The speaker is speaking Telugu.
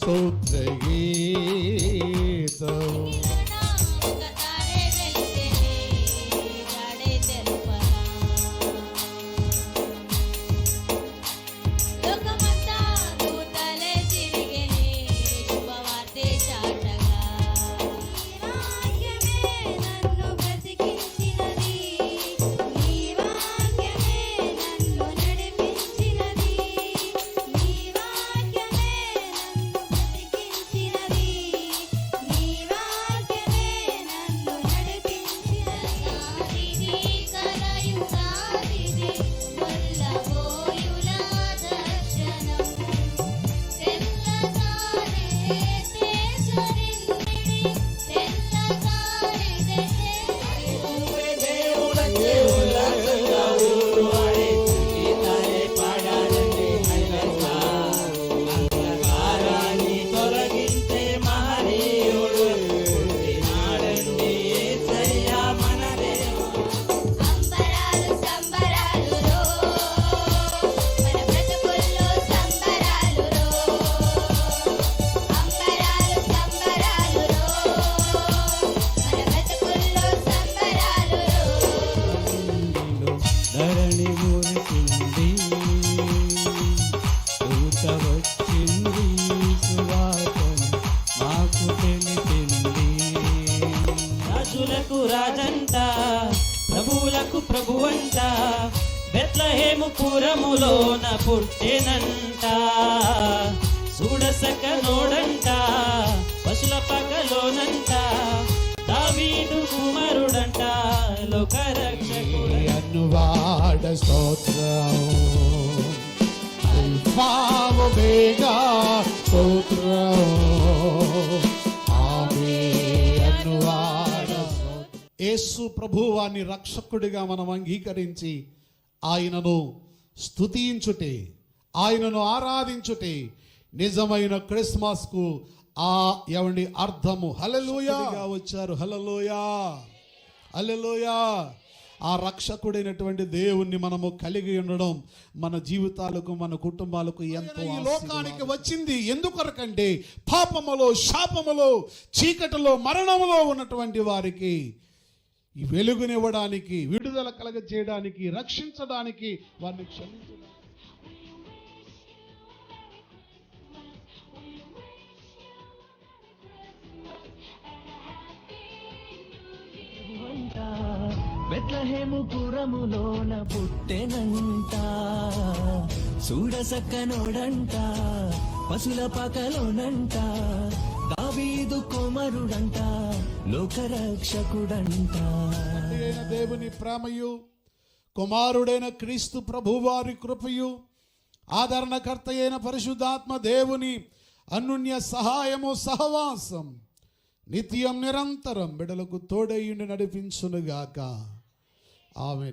స్తోత్ర గీతం. ధరణి మురికింది, దూత వచ్చింది, సువార్తను మాకు తెలిపింది. రాజులకు రాజంట, ప్రభువులకు ప్రభువంట, బెత్లెహేము పురములోన పుట్టెనంట. చూడసక నోడంట, పశుల పగలోనంట, దావీదు కుమారుడంట, లోకరక్షకుడు. అనువాడ స్తోత్రం, అల్ఫా ఒమేగా స్తోత్రం, ఆమేన్. అనువాడ యేసు ప్రభువాని రక్షకుడిగా మనం అంగీకరించి ఆయనను స్తుతించుటే, ఆయనను ఆరాధించుటే నిజమైన క్రిస్మస్ కు ఏమండి అర్థము. హల్లెలూయా వచ్చారు. హల్లెలూయా, హల్లెలూయా. ఆ రక్షకుడైనటువంటి దేవుణ్ణి మనము కలిగి ఉండడం మన జీవితాలకు, మన కుటుంబాలకు ఎంతో. ఈ లోకానికి వచ్చింది ఎందుకొరకంటే పాపములో, శాపములో, చీకటిలో, మరణములో ఉన్నటువంటి వారికి ఈ వెలుగునివ్వడానికి, విడుదల కలగ చేయడానికి, రక్షించడానికి, వారిని క్షమించడానికి. బెత్లెహేము పురములోన పుట్టెనంట, చూడసక్కనోడంట, పశుల పకలోనంట, దావీదు కుమారుడంట, లోకరక్షకుడంట. దేవుని ప్రేమయు, కుమారుడైన క్రీస్తు ప్రభువారి కృపయు, ఆదరణకర్త అయిన పరిశుద్ధాత్మ దేవుని అన్యోన్య సహాయము, సహవాసం నిత్యం నిరంతరం బిడ్డలకు తోడైయుండి నడిపించునుగాక. ఆమేన్.